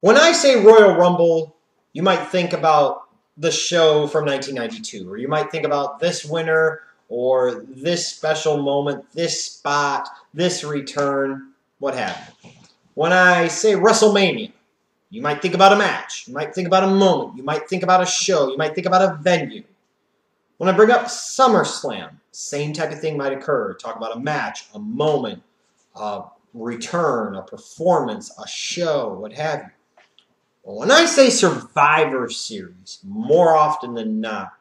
When I say Royal Rumble, you might think about the show from 1992, or you might think about this winner, or this special moment, this spot, this return, what have you. When I say WrestleMania, you might think about a match, you might think about a moment, you might think about a show, you might think about a venue. When I bring up SummerSlam, same type of thing might occur. Talk about a match, a moment, a return, a performance, a show, what have you. When I say Survivor Series, more often than not,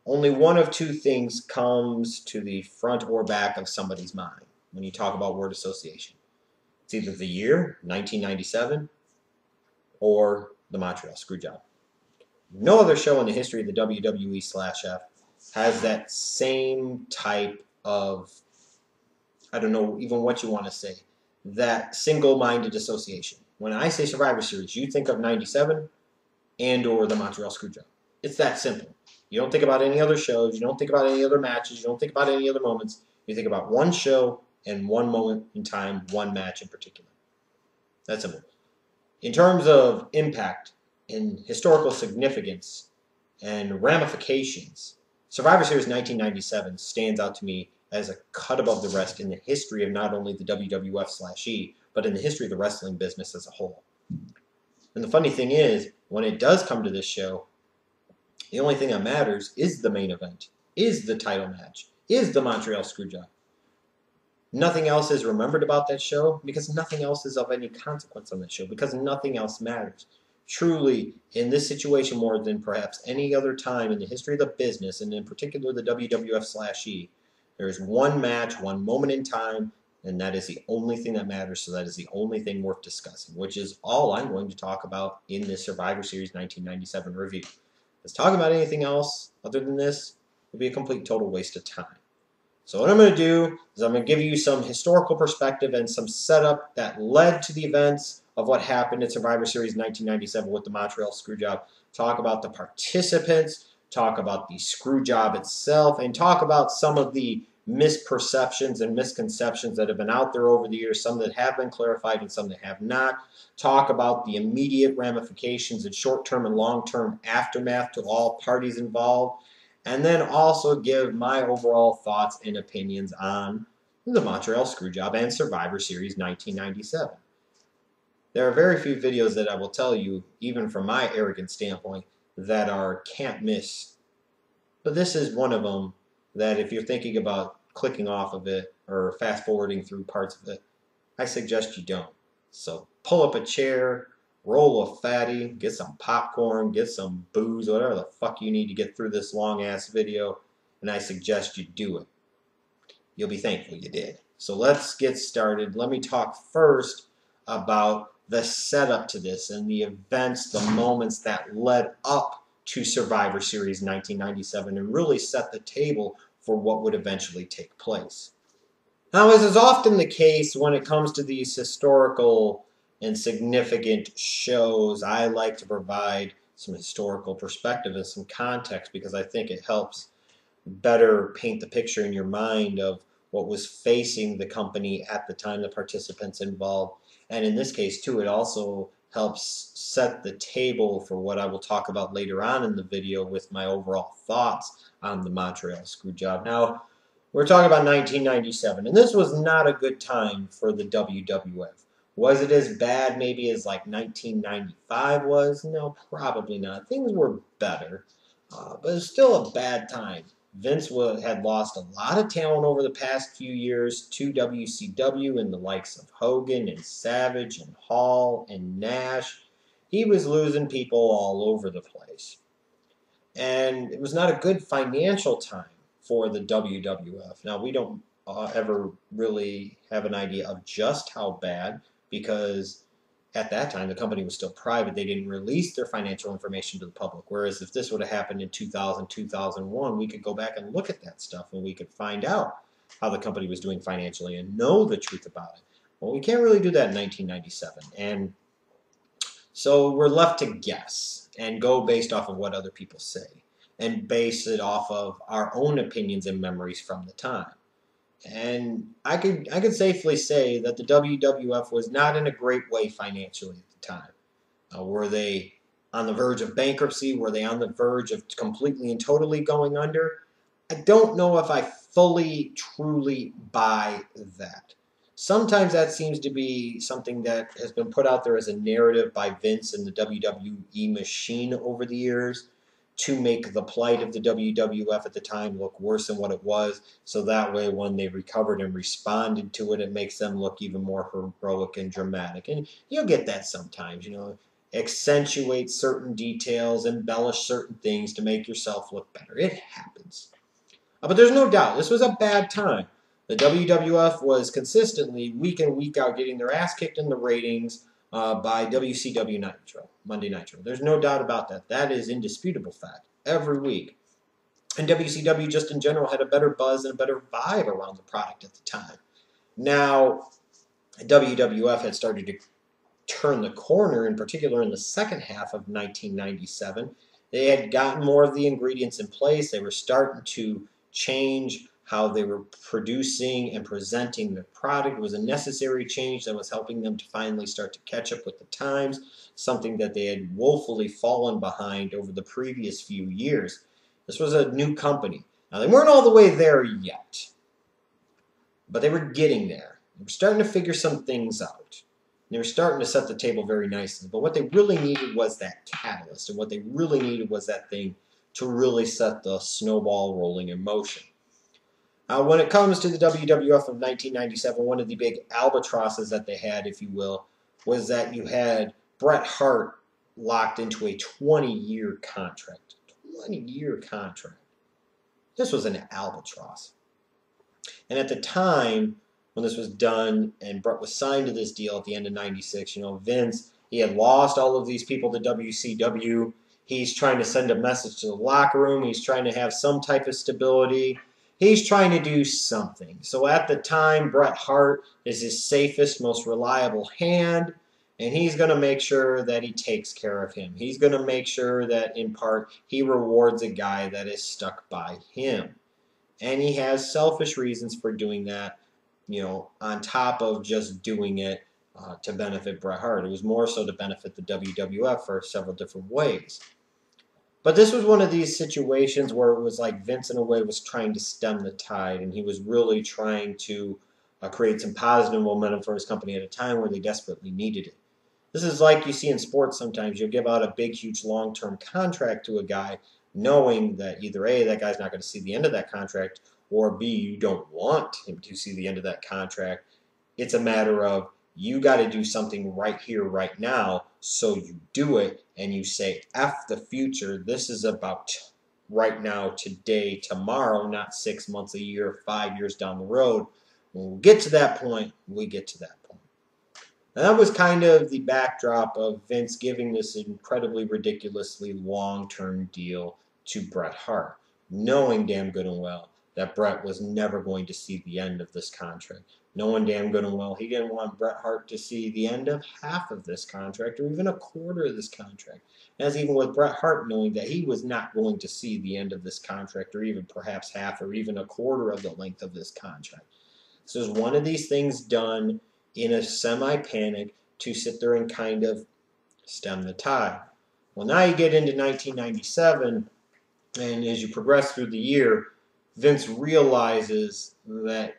only one of two things comes to the front or back of somebody's mind when you talk about word association. It's either the year, 1997, or the Montreal Screwjob. No other show in the history of the WWE/F has that same type of, I don't know even what you want to say, that single-minded association. When I say Survivor Series, you think of 97 and or the Montreal Screwjob. It's that simple. You don't think about any other shows. You don't think about any other matches. You don't think about any other moments. You think about one show and one moment in time, one match in particular. That's simple. In terms of impact and historical significance and ramifications, Survivor Series 1997 stands out to me as a cut above the rest in the history of not only the WWF/E, but in the history of the wrestling business as a whole. And the funny thing is, when it does come to this show, the only thing that matters is the main event, is the title match, is the Montreal Screwjob. Nothing else is remembered about that show because nothing else is of any consequence on that show, because nothing else matters. Truly, in this situation more than perhaps any other time in the history of the business, and in particular the WWF/E, there is one match, one moment in time, and that is the only thing that matters, so that is the only thing worth discussing, which is all I'm going to talk about in this Survivor Series 1997 review. Because talking about anything else other than this would be a complete total waste of time. So what I'm going to do is I'm going to give you some historical perspective and some setup that led to the events of what happened at Survivor Series 1997 with the Montreal Screwjob, talk about the participants, talk about the Screwjob itself, and talk about some of the misperceptions and misconceptions that have been out there over the years, some that have been clarified and some that have not. Talk about the immediate ramifications and short-term and long-term aftermath to all parties involved. And then also give my overall thoughts and opinions on the Montreal Screwjob and Survivor Series 1997. There are very few videos that I will tell you, even from my arrogant standpoint, that are can't miss. But this is one of them that if you're thinking about clicking off of it or fast forwarding through parts of it, I suggest you don't. So pull up a chair, roll a fatty, get some popcorn, get some booze, whatever the fuck you need to get through this long ass video, and I suggest you do it. You'll be thankful you did. So let's get started. Let me talk first about the setup to this and the events, the moments that led up to Survivor Series 1997 and really set the table for what would eventually take place. Now, as is often the case when it comes to these historical and significant shows, I like to provide some historical perspective and some context because I think it helps better paint the picture in your mind of what was facing the company at the time, the participants involved. And in this case, too, it also helps set the table for what I will talk about later on in the video with my overall thoughts on the Montreal Screwjob. Now, we're talking about 1997, and this was not a good time for the WWF. Was it as bad maybe as like 1995 was? No, probably not. Things were better, but it was still a bad time. Vince had lost a lot of talent over the past few years to WCW and the likes of Hogan and Savage and Hall and Nash. He was losing people all over the place. And it was not a good financial time for the WWF. Now, we don't ever really have an idea of just how bad, because at that time the company was still private. They didn't release their financial information to the public. Whereas if this would have happened in 2000, 2001, we could go back and look at that stuff and we could find out how the company was doing financially and know the truth about it. Well, we can't really do that in 1997. And so we're left to guess and go based off of what other people say and base it off of our own opinions and memories from the time. And I could safely say that the WWF was not in a great way financially at the time. Were they on the verge of bankruptcy? Were they on the verge of completely and totally going under? I don't know if I fully, truly buy that. Sometimes that seems to be something that has been put out there as a narrative by Vince and the WWE machine over the years to make the plight of the WWF at the time look worse than what it was. So that way, when they recovered and responded to it, it makes them look even more heroic and dramatic. And you'll get that sometimes, accentuate certain details, embellish certain things to make yourself look better. It happens. But there's no doubt, this was a bad time. The WWF was consistently, week in, week out, getting their ass kicked in the ratings by WCW Nitro, Monday Nitro. There's no doubt about that. That is indisputable fact. Every week. And WCW just in general had a better buzz and a better vibe around the product at the time. Now, WWF had started to turn the corner, in particular in the second half of 1997. They had gotten more of the ingredients in place. They were starting to change how they were producing and presenting the product. It was a necessary change that was helping them to finally start to catch up with the times, something that they had woefully fallen behind over the previous few years. This was a new company. Now, they weren't all the way there yet, but they were getting there. They were starting to figure some things out. They were starting to set the table very nicely. But what they really needed was that catalyst. And what they really needed was that thing to really set the snowball rolling in motion. When it comes to the WWF of 1997, one of the big albatrosses that they had, if you will, was that you had Bret Hart locked into a 20-year contract. 20-year contract. This was an albatross. And at the time, when this was done and Bret was signed to this deal at the end of 96, Vince, he had lost all of these people to WCW. He's trying to send a message to the locker room. He's trying to have some type of stability. He's trying to do something. So at the time, Bret Hart is his safest, most reliable hand, and he's going to make sure that he takes care of him. He's going to make sure that, in part, he rewards a guy that is stuck by him. And he has selfish reasons for doing that, on top of just doing it to benefit Bret Hart. It was more so to benefit the WWF for several different ways. But this was one of these situations where it was like Vince, in a way, was trying to stem the tide, and he was really trying to create some positive momentum for his company at a time where they desperately needed it. This is like you see in sports sometimes. You'll give out a big, huge, long-term contract to a guy, knowing that either A, that guy's not going to see the end of that contract, or B, you don't want him to see the end of that contract. It's a matter of you got to do something right here, right now, so you do it, and you say, F the future. This is about right now, today, tomorrow, not 6 months, a year, 5 years down the road. When we get to that point, we get to that point. And that was kind of the backdrop of Vince giving this incredibly, ridiculously long-term deal to Bret Hart, knowing damn good and well that Bret was never going to see the end of this contract. Knowing damn good and well he didn't want Bret Hart to see the end of half of this contract or even a quarter of this contract. As even with Bret Hart knowing that he was not going to see the end of this contract or even perhaps half or even a quarter of the length of this contract. So there's one of these things done in a semi-panic to sit there and kind of stem the tide. Well, now you get into 1997, and as you progress through the year, Vince realizes that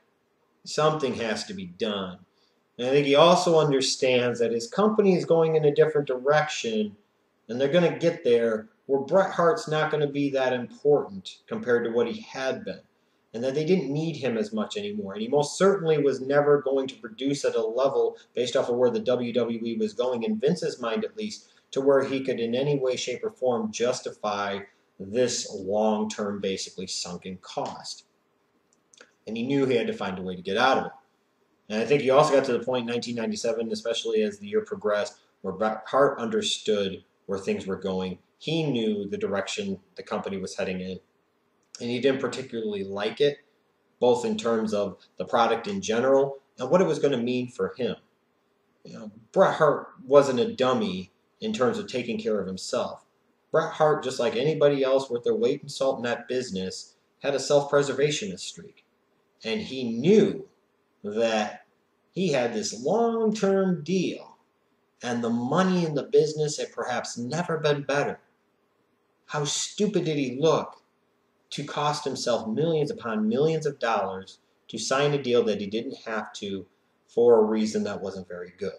something has to be done. And I think he also understands that his company is going in a different direction, and they're going to get there where Bret Hart's not going to be that important compared to what he had been, and that they didn't need him as much anymore. And he most certainly was never going to produce at a level based off of where the WWE was going, in Vince's mind at least, to where he could in any way, shape, or form justify this long-term, basically sunken cost. And he knew he had to find a way to get out of it. And I think he also got to the point in 1997, especially as the year progressed, where Bret Hart understood where things were going. He knew the direction the company was heading in. And he didn't particularly like it, both in terms of the product in general and what it was going to mean for him. Bret Hart wasn't a dummy in terms of taking care of himself. Bret Hart, just like anybody else worth their weight in salt in that business, had a self-preservationist streak. And he knew that he had this long-term deal And the money in the business had perhaps never been better. How stupid did he look to cost himself millions upon millions of dollars to sign a deal that he didn't have to for a reason that wasn't very good?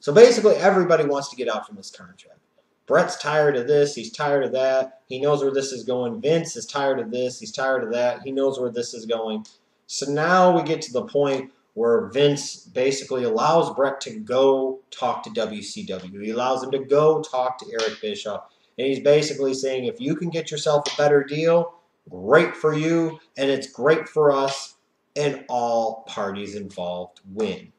So basically, everybody wants to get out from this contract. Brett's tired of this. He's tired of that. He knows where this is going. Vince is tired of this. He's tired of that. He knows where this is going. So now we get to the point where Vince basically allows Brett to go talk to WCW. He allows him to go talk to Eric Bischoff. And he's basically saying, if you can get yourself a better deal, great for you, and it's great for us, and all parties involved win.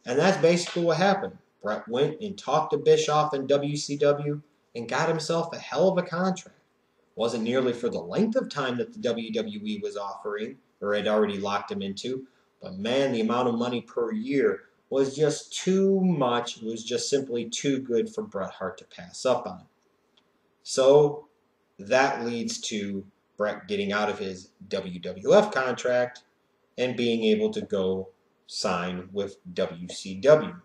And that's basically what happened. Brett went and talked to Bischoff and WCW and got himself a hell of a contract. Wasn't nearly for the length of time that the WWE was offering or had already locked him into, but man, the amount of money per year was just too much. It was just simply too good for Bret Hart to pass up on. So that leads to Bret getting out of his WWF contract and being able to go sign with WCW,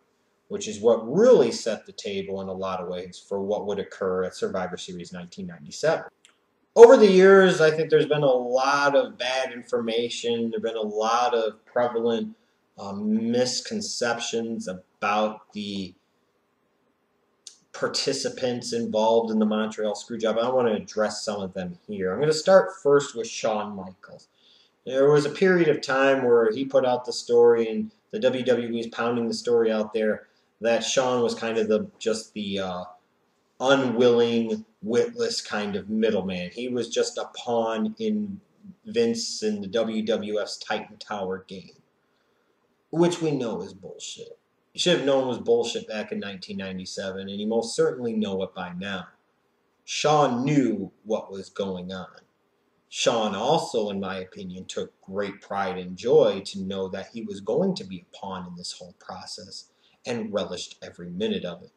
which is what really set the table in a lot of ways for what would occur at Survivor Series 1997. Over the years, I think there's been a lot of bad information. There have been a lot of prevalent misconceptions about the participants involved in the Montreal Screwjob. I want to address some of them here. I'm going to start first with Shawn Michaels. There was a period of time where he put out the story, and the WWE is pounding the story out there, that Shawn was kind of just the unwilling, witless kind of middleman. He was just a pawn in Vince and the WWF's Titan Tower game, which we know is bullshit. You should have known it was bullshit back in 1997, and you most certainly know it by now. Shawn knew what was going on. Shawn also, in my opinion, took great pride and joy to know that he was going to be a pawn in this whole process and relished every minute of it.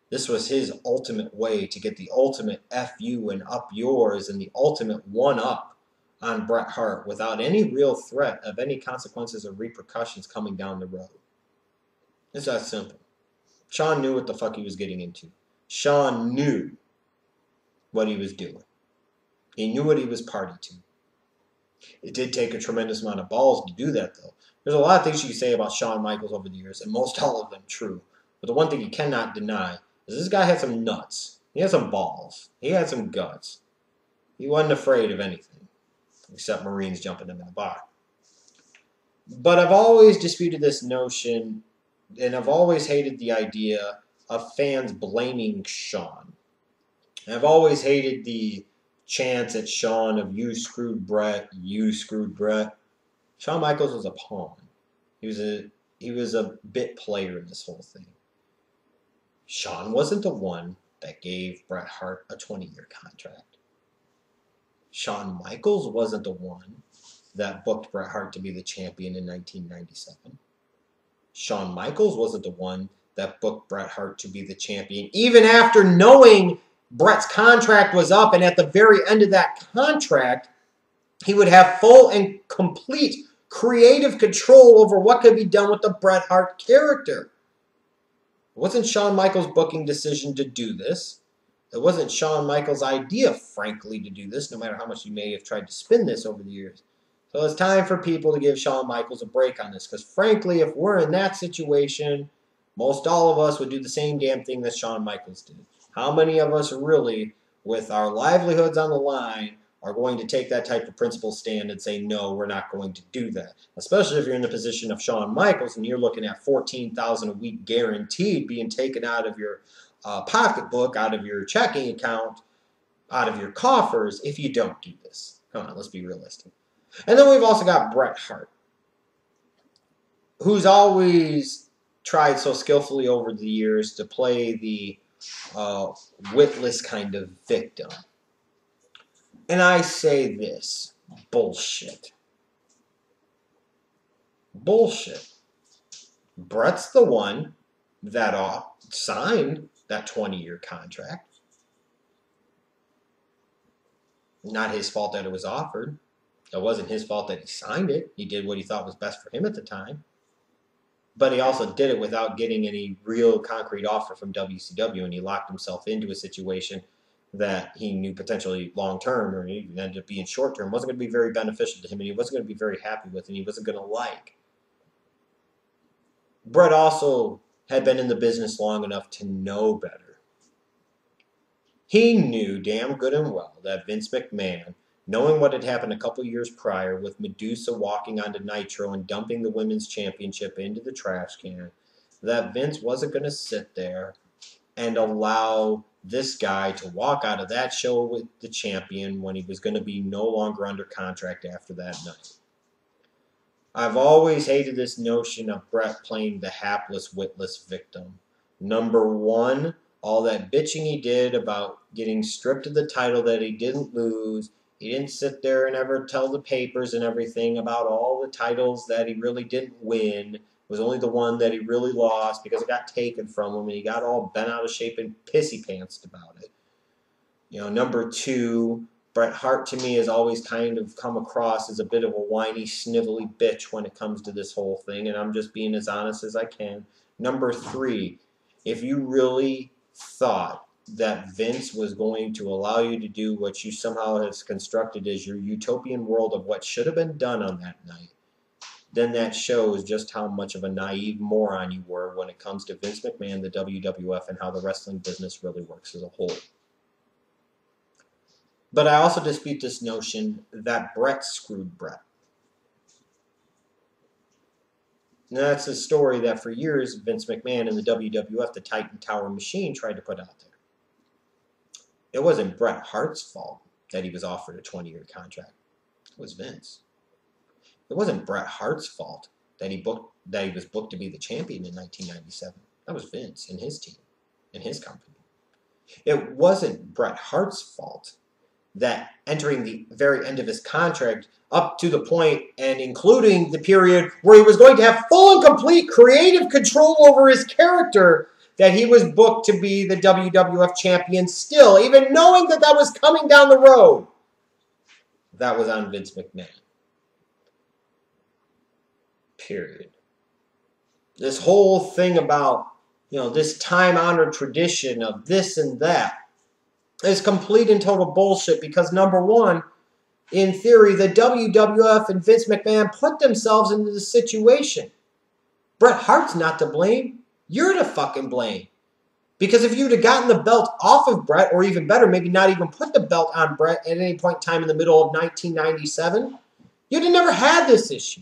This was his ultimate way to get the ultimate F you and up yours and the ultimate one-up on Bret Hart without any real threat of any consequences or repercussions coming down the road. It's that simple. Shawn knew what the fuck he was getting into. Shawn knew what he was doing. He knew what he was party to. It did take a tremendous amount of balls to do that, though. There's a lot of things you can say about Shawn Michaels over the years, and most all of them true. But the one thing you cannot deny is this guy had some nuts. He had some balls. He had some guts. He wasn't afraid of anything, except Marines jumping him in a bar. But I've always disputed this notion, and I've always hated the idea of fans blaming Shawn. And I've always hated the chants at Shawn of you screwed Bret, you screwed Bret. Shawn Michaels was a pawn. He was a bit player in this whole thing. Shawn wasn't the one that gave Bret Hart a 20-year contract. Shawn Michaels wasn't the one that booked Bret Hart to be the champion in 1997. Shawn Michaels wasn't the one that booked Bret Hart to be the champion, even after knowing Bret's contract was up, and at the very end of that contract, he would have full and complete creative control over what could be done with the Bret Hart character. It wasn't Shawn Michaels' booking decision to do this. It wasn't Shawn Michaels' idea, frankly, to do this, no matter how much you may have tried to spin this over the years. So it's time for people to give Shawn Michaels a break on this, because frankly, if we're in that situation, most all of us would do the same damn thing that Shawn Michaels did. How many of us really, with our livelihoods on the line, are going to take that type of principle stand and say, no, we're not going to do that? Especially if you're in the position of Shawn Michaels and you're looking at $14,000 a week guaranteed being taken out of your pocketbook, out of your checking account, out of your coffers if you don't do this. Come on, let's be realistic. And then we've also got Bret Hart, who's always tried so skillfully over the years to play the witless kind of victim. And I say this, bullshit. Bullshit. Bret's the one that signed that 20-year contract. Not his fault that it was offered. It wasn't his fault that he signed it. He did what he thought was best for him at the time. But he also did it without getting any real concrete offer from WCW, and he locked himself into a situation that he knew potentially long term, or even ended up being short term, wasn't going to be very beneficial to him, and he wasn't going to be very happy with, and he wasn't going to like. Bret also had been in the business long enough to know better. He knew damn good and well that Vince McMahon, knowing what had happened a couple years prior with Medusa walking onto Nitro and dumping the women's championship into the trash can, that Vince wasn't going to sit there and allow this guy to walk out of that show with the champion when he was going to be no longer under contract after that night. I've always hated this notion of Bret playing the hapless, witless victim. Number one, all that bitching he did about getting stripped of the title that he didn't lose. He didn't sit there and ever tell the papers and everything about all the titles that he really didn't win. It was only the one that he really lost because it got taken from him, and he got all bent out of shape and pissy pantsed about it. Number two, Bret Hart to me has always kind of come across as a bit of a whiny, snivelly bitch when it comes to this whole thing, and I'm just being as honest as I can. Number three, if you really thought that Vince was going to allow you to do what you somehow have constructed as your utopian world of what should have been done on that night, then that shows just how much of a naive moron you were when it comes to Vince McMahon, the WWF, and how the wrestling business really works as a whole. But I also dispute this notion that Bret screwed Bret. And that's a story that for years Vince McMahon and the WWF, the Titan Tower machine, tried to put out there. It wasn't Bret Hart's fault that he was offered a 20-year contract. It was Vince. It wasn't Bret Hart's fault that he was booked to be the champion in 1997. That was Vince and his team and his company. It wasn't Bret Hart's fault that entering the very end of his contract up to the point and including the period where he was going to have full and complete creative control over his character, that he was booked to be the WWF champion still, even knowing that that was coming down the road. That was on Vince McMahon. Period. This whole thing about, this time-honored tradition of this and that is complete and total bullshit because, number one, in theory, the WWF and Vince McMahon put themselves into the situation. Bret Hart's not to blame. You're to fucking blame. Because if you'd have gotten the belt off of Bret, or even better, maybe not even put the belt on Bret at any point in time in the middle of 1997, you'd have never had this issue.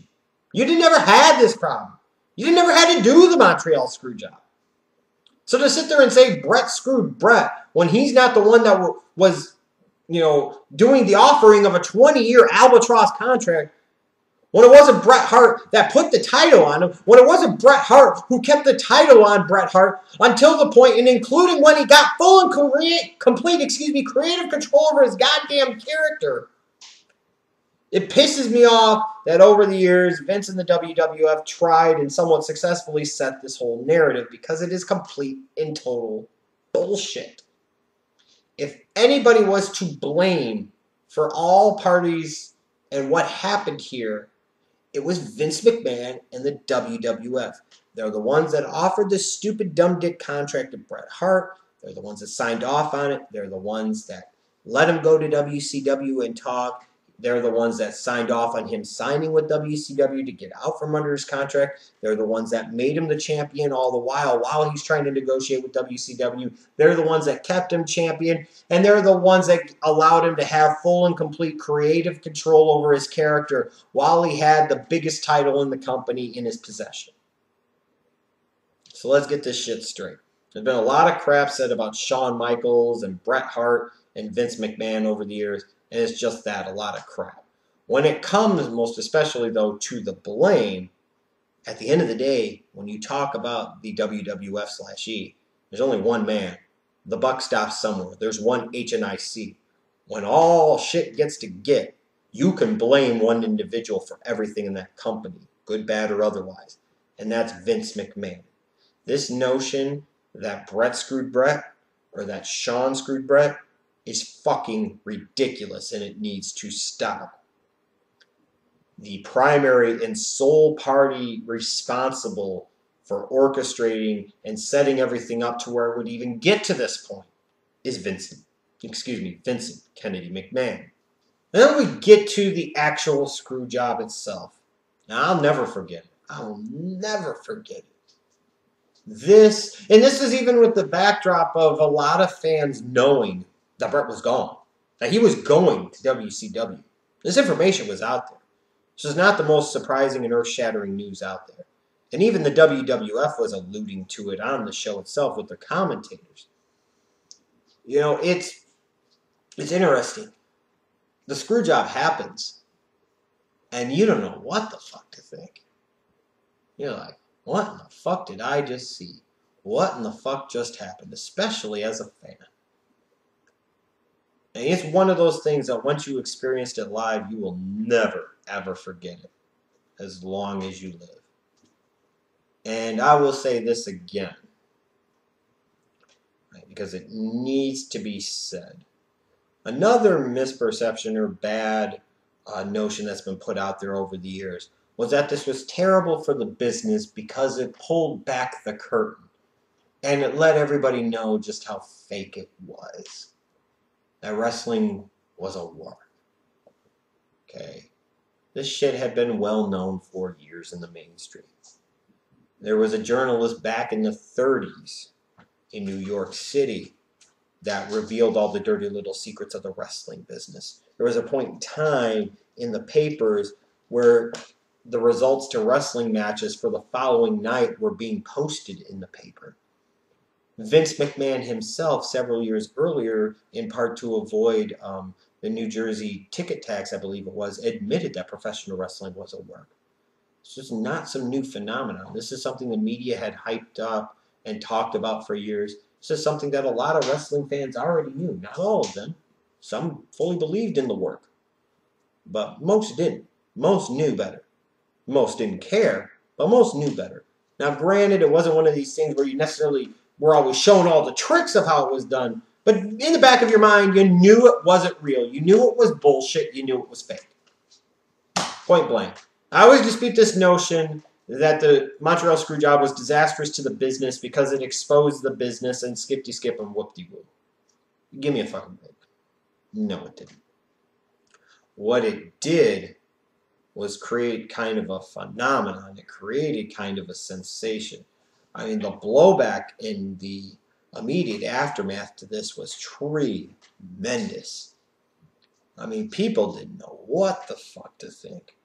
You'd have never had this problem. You'd have never had to do the Montreal Screwjob. So to sit there and say Bret screwed Bret when he's not the one that was, doing the offering of a 20-year albatross contract, when it wasn't Bret Hart that put the title on him, when it wasn't Bret Hart who kept the title on Bret Hart until the point, and including when he got full and complete creative control over his goddamn character. It pisses me off that over the years, Vince and the WWF tried and somewhat successfully set this whole narrative because it is complete and total bullshit. If anybody was to blame for all parties and what happened here, it was Vince McMahon and the WWF. They're the ones that offered this stupid dumb dick contract to Bret Hart. They're the ones that signed off on it. They're the ones that let him go to WCW and talk. They're the ones that signed off on him signing with WCW to get out from under his contract. They're the ones that made him the champion all the while he's trying to negotiate with WCW. They're the ones that kept him champion. And they're the ones that allowed him to have full and complete creative control over his character while he had the biggest title in the company in his possession. So let's get this shit straight. There's been a lot of crap said about Shawn Michaels and Bret Hart and Vince McMahon over the years. And it's just that, a lot of crap. When it comes, most especially, though, to the blame, at the end of the day, when you talk about the WWF/E, there's only one man. The buck stops somewhere. There's one HNIC. When all shit gets to get, you can blame one individual for everything in that company, good, bad, or otherwise. And that's Vince McMahon. This notion that Bret screwed Bret, or that Shawn screwed Bret, is fucking ridiculous, and it needs to stop. The primary and sole party responsible for orchestrating and setting everything up to where it would even get to this point is Vincent Kennedy McMahon. And then we get to the actual screw job itself. Now, I'll never forget it. I will never forget it. This is even with the backdrop of a lot of fans knowing that Bret was gone, that he was going to WCW. This information was out there. This is not the most surprising and earth-shattering news out there. And even the WWF was alluding to it on the show itself with their commentators. You know, it's interesting. The screw job happens, and you don't know what the fuck to think. You're like, what in the fuck did I just see? What in the fuck just happened? Especially as a fan. And it's one of those things that once you experienced it live, you will never, ever forget it as long as you live. And I will say this again, right, because it needs to be said. Another misperception or bad notion that's been put out there over the years was that this was terrible for the business because it pulled back the curtain and it let everybody know just how fake it was. That wrestling was a work. Okay. This shit had been well known for years in the mainstream. There was a journalist back in the 30s in New York City that revealed all the dirty little secrets of the wrestling business. There was a point in time in the papers where the results to wrestling matches for the following night were being posted in the paper. Vince McMahon himself, several years earlier, in part to avoid the New Jersey ticket tax, I believe it was, admitted that professional wrestling was a work. This is not some new phenomenon. This is something the media had hyped up and talked about for years. This is something that a lot of wrestling fans already knew. Not all of them. Some fully believed in the work. But most didn't. Most knew better. Most didn't care, but most knew better. Now, granted, it wasn't one of these things where you necessarily were always shown all the tricks of how it was done, but in the back of your mind, you knew it wasn't real. You knew it was bullshit. You knew it was fake. Point blank. I always dispute this notion that the Montreal Screwjob was disastrous to the business because it exposed the business and skip and whoop-de-whoop. Give me a fucking break. No, it didn't. What it did was create kind of a phenomenon. It created kind of a sensation. I mean, the blowback in the immediate aftermath to this was tremendous. I mean, people didn't know what the fuck to think.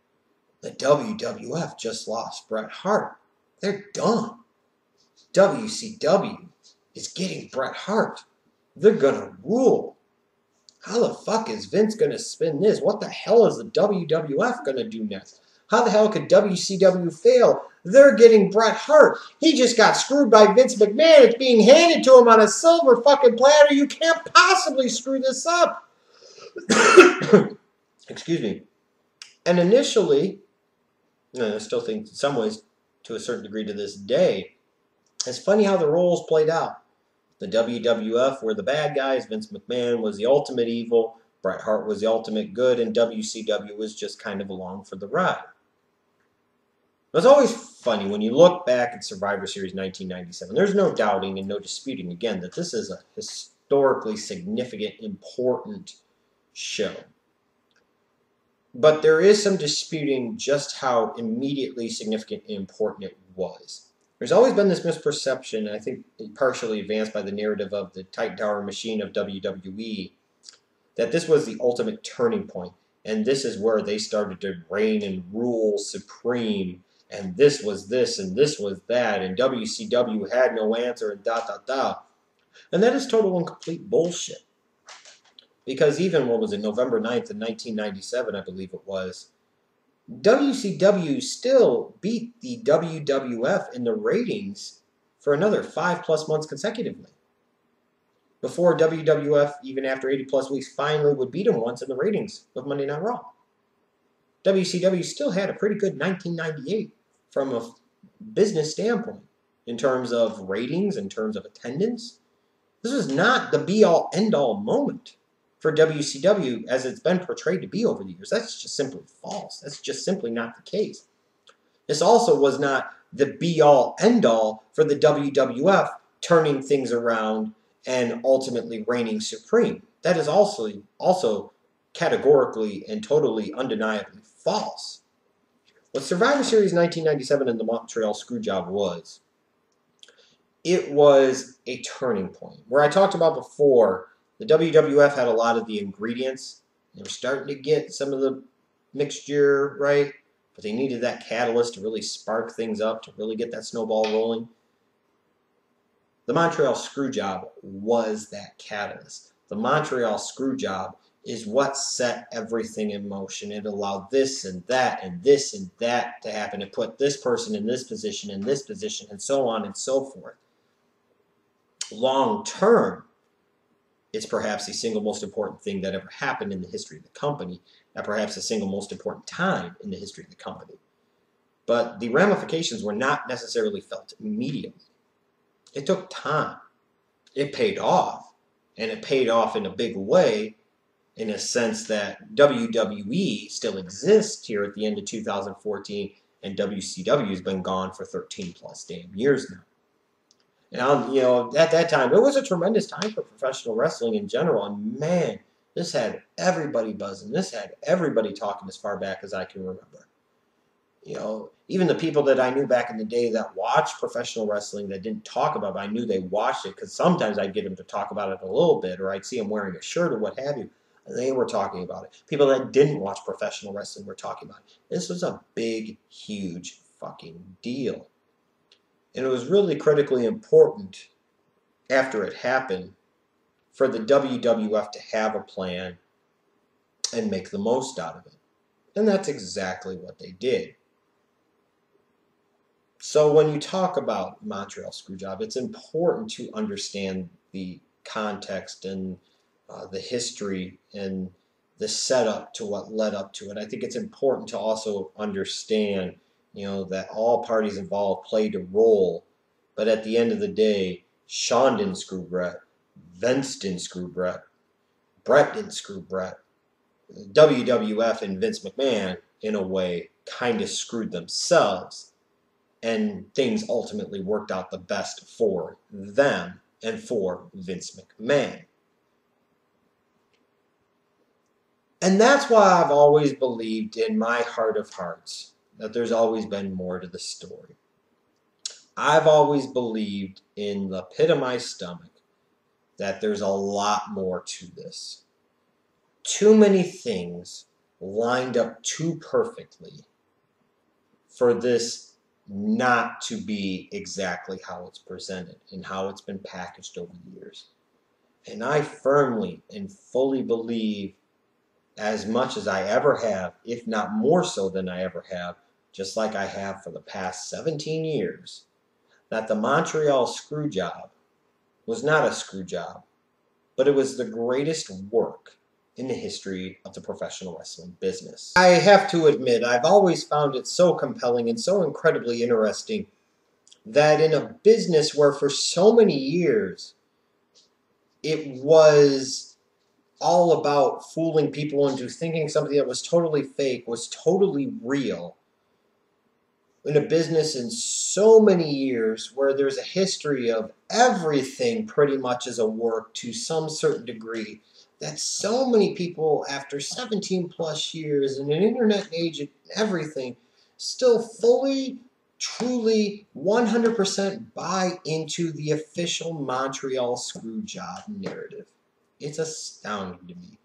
The WWF just lost Bret Hart. They're done. WCW is getting Bret Hart. They're gonna rule. How the fuck is Vince gonna spin this? What the hell is the WWF gonna do next? How the hell could WCW fail? They're getting Bret Hart. He just got screwed by Vince McMahon. It's being handed to him on a silver fucking platter. You can't possibly screw this up. Excuse me. And initially, I still think in some ways, to a certain degree to this day, it's funny how the roles played out. The WWF were the bad guys. Vince McMahon was the ultimate evil. Bret Hart was the ultimate good. And WCW was just kind of along for the ride. It's always funny when you look back at Survivor Series 1997. There's no doubting and no disputing, again, that this is a historically significant, important show. But there is some disputing just how immediately significant and important it was. There's always been this misperception, I think partially advanced by the narrative of the Titan Tower machine of WWE, that this was the ultimate turning point, and this is where they started to reign and rule supreme, and this was this, and this was that, and WCW had no answer, and da-da-da. And that is total and complete bullshit. Because even, what was it, November 9th in 1997, I believe it was, WCW still beat the WWF in the ratings for another 5+ months consecutively. Before WWF, even after 80+ weeks, finally would beat them once in the ratings with Monday Night Raw. WCW still had a pretty good 1998 from a business standpoint in terms of ratings, in terms of attendance. This was not the be-all, end-all moment for WCW as it's been portrayed to be over the years. That's just simply false. That's just simply not the case. This also was not the be-all, end-all for the WWF turning things around and ultimately reigning supreme. That is also categorically and totally undeniably false. What Survivor Series 1997 and the Montreal Screwjob was, it was a turning point. Where I talked about before, the WWF had a lot of the ingredients. They were starting to get some of the mixture right, but they needed that catalyst to really spark things up, to really get that snowball rolling. The Montreal Screwjob was that catalyst. The Montreal Screwjob is what set everything in motion. It allowed this and that and this and that to happen. It put this person in this position, and so on and so forth. Long term, it's perhaps the single most important thing that ever happened in the history of the company, at perhaps the single most important time in the history of the company. But the ramifications were not necessarily felt immediately. It took time. It paid off, and it paid off in a big way, in a sense that WWE still exists here at the end of 2014, and WCW has been gone for 13 plus damn years now. And at that time, it was a tremendous time for professional wrestling in general. And man, this had everybody buzzing. This had everybody talking as far back as I can remember. Even the people that I knew back in the day that watched professional wrestling that didn't talk about it, I knew they watched it because sometimes I'd get them to talk about it a little bit, or I'd see them wearing a shirt or what have you. And they were talking about it. People that didn't watch professional wrestling were talking about it. This was a big, huge fucking deal. And it was really critically important after it happened for the WWF to have a plan and make the most out of it. And that's exactly what they did. So when you talk about Montreal Screwjob, it's important to understand the context and the history and the setup to what led up to it. I think it's important to also understand that all parties involved played a role, but at the end of the day, Shawn didn't screw Bret, Vince didn't screw Bret, Bret didn't screw Bret. WWF and Vince McMahon, in a way, kind of screwed themselves, and things ultimately worked out the best for them and for Vince McMahon. And that's why I've always believed in my heart of hearts that there's always been more to the story. I've always believed in the pit of my stomach that there's a lot more to this. Too many things lined up too perfectly for this not to be exactly how it's presented and how it's been packaged over the years. And I firmly and fully believe, as much as I ever have, if not more so than I ever have, just like I have for the past 17 years, that the Montreal Screwjob was not a screw job, but it was the greatest work in the history of the professional wrestling business. I have to admit, I've always found it so compelling and so incredibly interesting that in a business where for so many years it was all about fooling people into thinking something that was totally fake was totally real, in a business in so many years where there's a history of everything pretty much as a work to some certain degree, that so many people after 17 plus years in an internet age and everything still fully, truly, 100% buy into the official Montreal Screwjob narrative. It's astounding to me.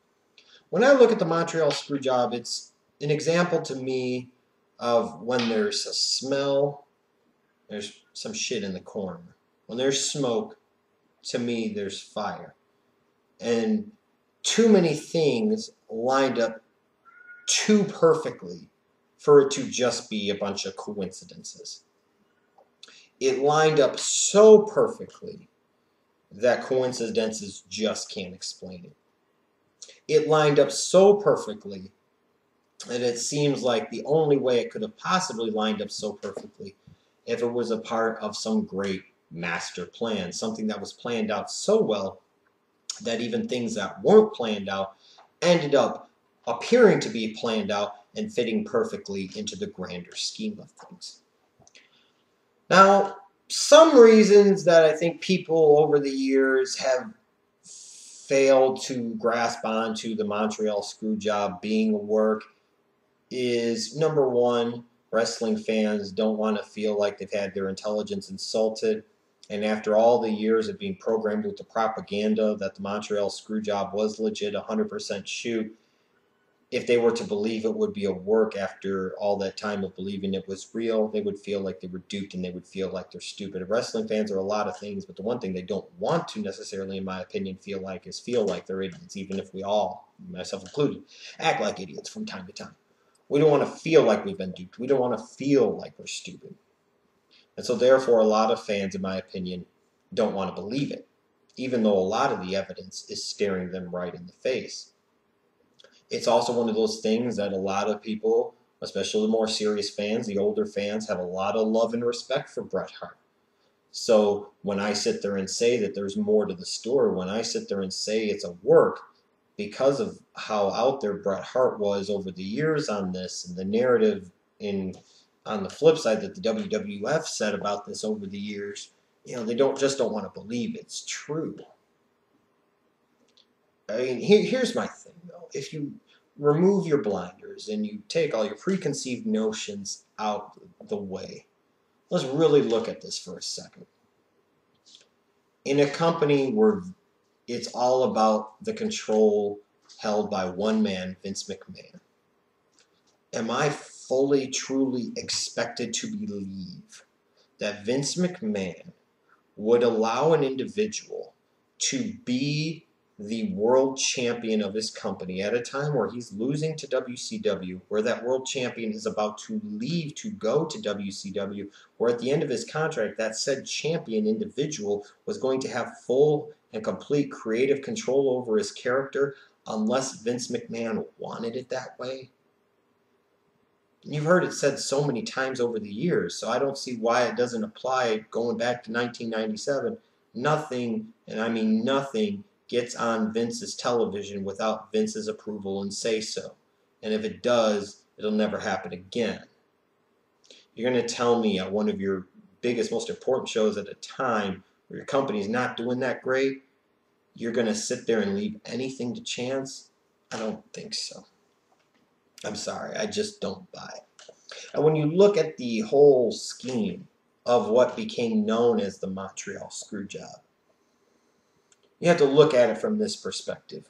When I look at the Montreal Screwjob, it's an example to me of when there's a smell, there's some shit in the corner. When there's smoke, to me, there's fire. And too many things lined up too perfectly for it to just be a bunch of coincidences. It lined up so perfectly that coincidences just can't explain it. It lined up so perfectly and it seems like the only way it could have possibly lined up so perfectly if it was a part of some great master plan, something that was planned out so well that even things that weren't planned out ended up appearing to be planned out and fitting perfectly into the grander scheme of things. Now, some reasons that I think people over the years have failed to grasp onto the Montreal Screwjob being a work is, number one, wrestling fans don't want to feel like they've had their intelligence insulted. And after all the years of being programmed with the propaganda that the Montreal Screwjob was legit, 100% shoot, if they were to believe it would be a work after all that time of believing it was real, they would feel like they were duped and they would feel like they're stupid. Wrestling fans are a lot of things, but the one thing they don't want to necessarily, in my opinion, feel like they're idiots, even if we all, myself included, act like idiots from time to time. We don't want to feel like we've been duped. We don't want to feel like we're stupid. And so therefore, a lot of fans, in my opinion, don't want to believe it, even though a lot of the evidence is staring them right in the face. It's also one of those things that a lot of people, especially the more serious fans, the older fans, have a lot of love and respect for Bret Hart. So when I sit there and say that there's more to the story, when I sit there and say it's a work, because of how out there Bret Hart was over the years on this, and the narrative on the flip side that the WWF said about this over the years, they don't want to believe it's true. I mean, here's my thing, though. If you remove your blinders and you take all your preconceived notions out the way, let's really look at this for a second. In a company where it's all about the control held by one man, Vince McMahon, am I fully, truly expected to believe that Vince McMahon would allow an individual to be the world champion of his company at a time where he's losing to WCW, where that world champion is about to leave to go to WCW, where at the end of his contract, that said champion individual was going to have full and complete creative control over his character unless Vince McMahon wanted it that way? You've heard it said so many times over the years, so I don't see why it doesn't apply going back to 1997. Nothing, and I mean nothing, gets on Vince's television without Vince's approval and say so. And if it does, it'll never happen again. You're going to tell me at one of your biggest, most important shows at a time where your company's not doing that great, you're going to sit there and leave anything to chance? I don't think so. I'm sorry, I just don't buy it. And when you look at the whole scheme of what became known as the Montreal Screwjob, you have to look at it from this perspective.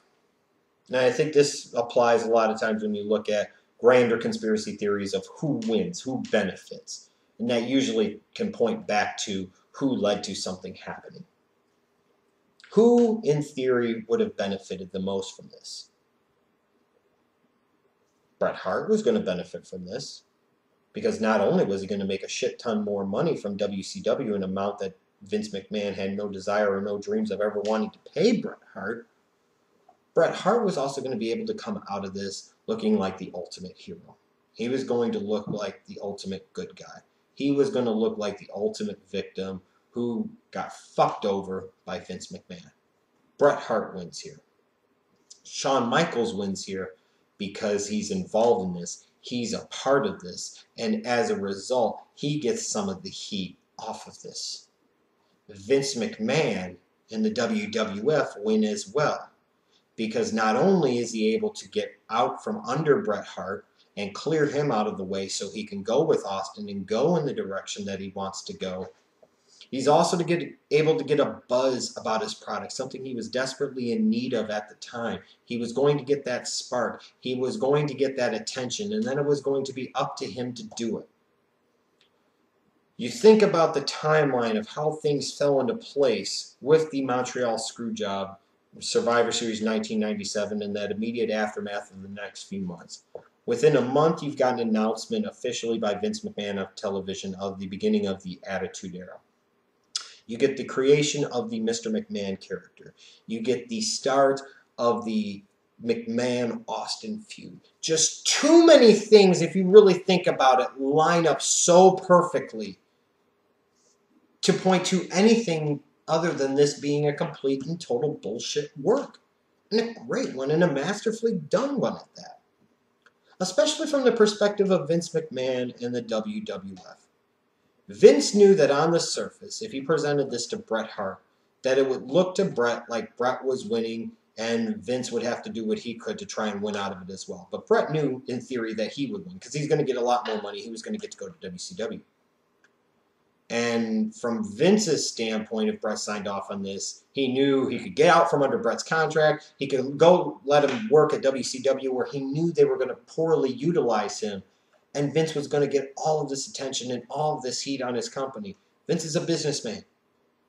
And I think this applies a lot of times when you look at grander conspiracy theories of who wins, who benefits. And that usually can point back to who led to something happening. Who, in theory, would have benefited the most from this? Bret Hart was going to benefit from this, because not only was he going to make a shit ton more money from WCW, an amount that Vince McMahon had no desire or no dreams of ever wanting to pay Bret Hart was also going to be able to come out of this looking like the ultimate hero. He was going to look like the ultimate good guy. He was going to look like the ultimate victim who got fucked over by Vince McMahon. Bret Hart wins here. Shawn Michaels wins here because he's involved in this. He's a part of this. And as a result, he gets some of the heat off of this. Vince McMahon and the WWF win as well, because not only is he able to get out from under Bret Hart and clear him out of the way so he can go with Austin and go in the direction that he wants to go, he's also able to get a buzz about his product, something he was desperately in need of at the time. He was going to get that spark. He was going to get that attention, and then it was going to be up to him to do it. You think about the timeline of how things fell into place with the Montreal Screwjob, Survivor Series 1997, and that immediate aftermath of the next few months. Within a month, you've got an announcement officially by Vince McMahon of television of the beginning of the Attitude Era. You get the creation of the Mr. McMahon character. You get the start of the McMahon-Austin feud. Just too many things, if you really think about it, line up so perfectly to point to anything other than this being a complete and total bullshit work. And a great one, and a masterfully done one at that. Especially from the perspective of Vince McMahon and the WWF. Vince knew that on the surface, if he presented this to Bret Hart, that it would look to Bret like Bret was winning, and Vince would have to do what he could to try and win out of it as well. But Bret knew, in theory, that he would win because he's going to get a lot more money. He was going to get to go to WCW. And from Vince's standpoint, if Bret signed off on this, he knew he could get out from under Bret's contract. He could go let him work at WCW where he knew they were going to poorly utilize him. And Vince was going to get all of this attention and all of this heat on his company. Vince is a businessman.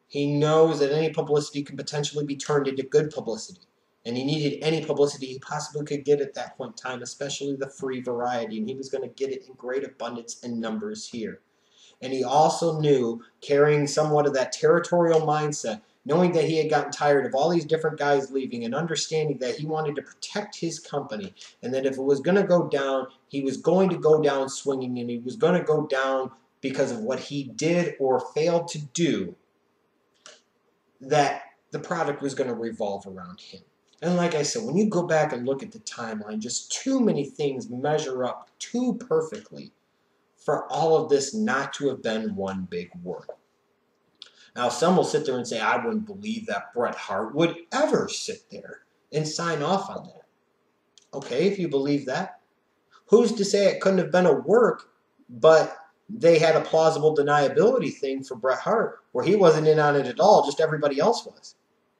He knows that any publicity can potentially be turned into good publicity. And he needed any publicity he possibly could get at that point in time, especially the free variety. And he was going to get it in great abundance and numbers here. And he also knew, carrying somewhat of that territorial mindset, knowing that he had gotten tired of all these different guys leaving and understanding that he wanted to protect his company and that if it was going to go down, he was going to go down swinging and he was going to go down because of what he did or failed to do, that the product was going to revolve around him. And like I said, when you go back and look at the timeline, just too many things measure up too perfectly for all of this not to have been one big work. Now, some will sit there and say, I wouldn't believe that Bret Hart would ever sit there and sign off on that. Okay, if you believe that, who's to say it couldn't have been a work, but they had a plausible deniability thing for Bret Hart where he wasn't in on it at all, just everybody else was.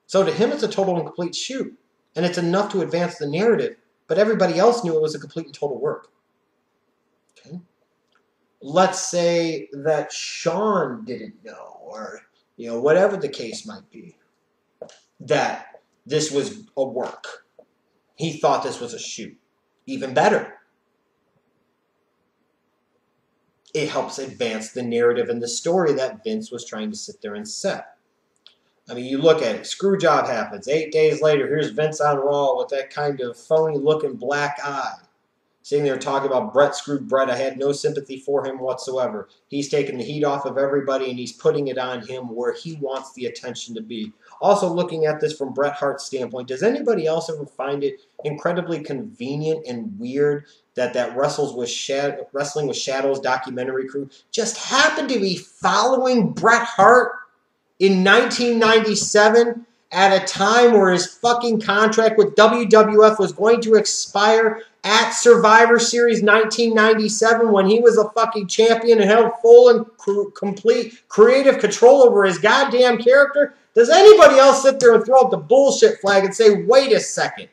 So to him, it's a total and complete shoot. And it's enough to advance the narrative, but everybody else knew it was a complete and total work. Okay. Let's say that Shawn didn't know, or whatever the case might be, that this was a work. He thought this was a shoot. Even better. It helps advance the narrative and the story that Vince was trying to sit there and set. I mean, you look at it. Screwjob happens. 8 days later, here's Vince on Raw with that kind of phony-looking black eye. Sitting there talking about Bret screwed Bret. I had no sympathy for him whatsoever. He's taking the heat off of everybody, and he's putting it on him where he wants the attention to be. Also, looking at this from Bret Hart's standpoint, does anybody else ever find it incredibly convenient and weird that Wrestling with Shadows documentary crew just happened to be following Bret Hart in 1997 at a time where his fucking contract with WWF was going to expire at Survivor Series 1997 when he was a fucking champion and held full and complete creative control over his goddamn character? Does anybody else sit there and throw up the bullshit flag and say, wait a second?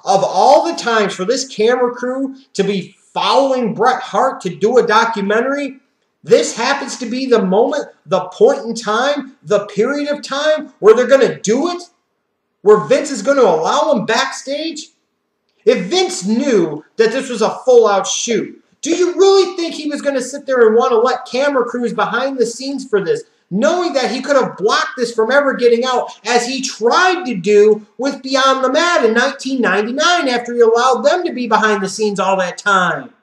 Of all the times for this camera crew to be following Bret Hart to do a documentary, this happens to be the moment, the point in time, the period of time where they're going to do it? Where Vince is going to allow them backstage? If Vince knew that this was a full-out shoot, do you really think he was going to sit there and want to let camera crews behind the scenes for this, knowing that he could have blocked this from ever getting out, as he tried to do with Beyond the Mat in 1999 after he allowed them to be behind the scenes all that time?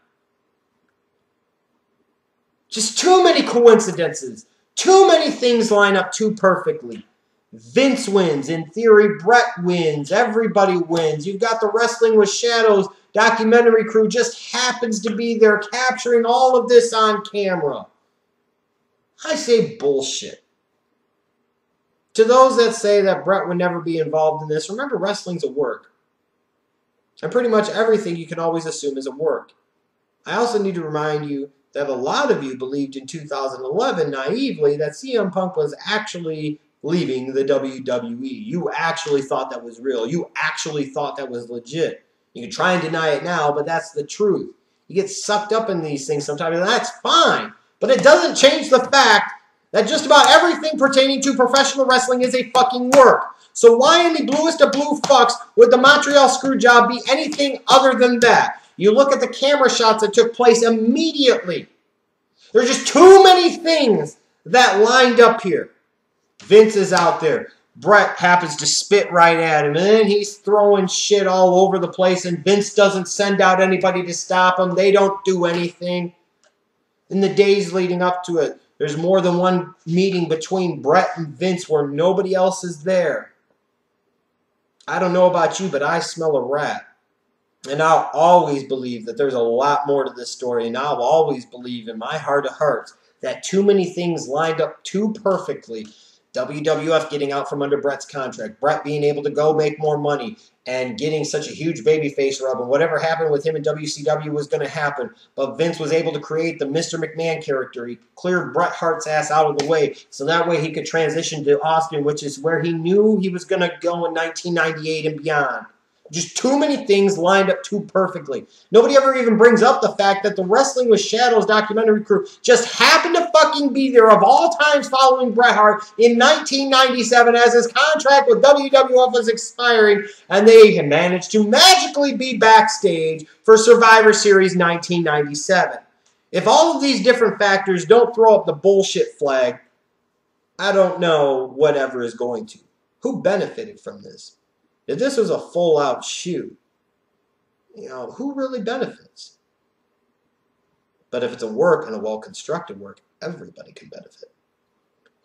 Just too many coincidences. Too many things line up too perfectly. Vince wins. In theory, Bret wins. Everybody wins. You've got the Wrestling with Shadows documentary crew just happens to be there capturing all of this on camera. I say bullshit. To those that say that Bret would never be involved in this, remember, wrestling's a work. And pretty much everything you can always assume is a work. I also need to remind you that a lot of you believed in 2011 naively that CM Punk was actually leaving the WWE. You actually thought that was real. You actually thought that was legit. You can try and deny it now, but that's the truth. You get sucked up in these things sometimes, and that's fine. But it doesn't change the fact that just about everything pertaining to professional wrestling is a fucking work. So why in the bluest of blue fucks would the Montreal Screwjob be anything other than that? You look at the camera shots that took place immediately. There's just too many things that lined up here. Vince is out there. Bret happens to spit right at him, and then he's throwing shit all over the place, and Vince doesn't send out anybody to stop him. They don't do anything. In the days leading up to it, there's more than one meeting between Bret and Vince where nobody else is there. I don't know about you, but I smell a rat. And I'll always believe that there's a lot more to this story, and I'll always believe in my heart of hearts that too many things lined up too perfectly. WWF getting out from under Bret's contract, Bret being able to go make more money, and getting such a huge babyface rub, and whatever happened with him in WCW was going to happen. But Vince was able to create the Mr. McMahon character. He cleared Bret Hart's ass out of the way, so that way he could transition to Austin, which is where he knew he was going to go in 1998 and beyond. Just too many things lined up too perfectly. Nobody ever even brings up the fact that the Wrestling with Shadows documentary crew just happened to fucking be there of all times following Bret Hart in 1997 as his contract with WWF was expiring, and they managed to magically be backstage for Survivor Series 1997. If all of these different factors don't throw up the bullshit flag, I don't know whatever is going to. Who benefited from this? If this was a full-out shoot, who really benefits? But if it's a work and a well-constructed work, everybody can benefit.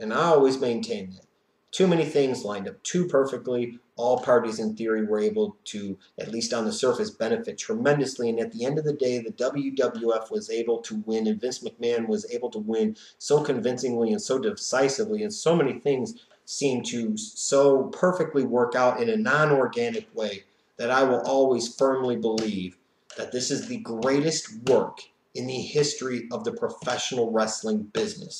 And I always maintain that. Too many things lined up too perfectly. All parties, in theory, were able to, at least on the surface, benefit tremendously. And at the end of the day, the WWF was able to win, and Vince McMahon was able to win so convincingly and so decisively, and so many things seem to so perfectly work out in a non-organic way that I will always firmly believe that this is the greatest work in the history of the professional wrestling business.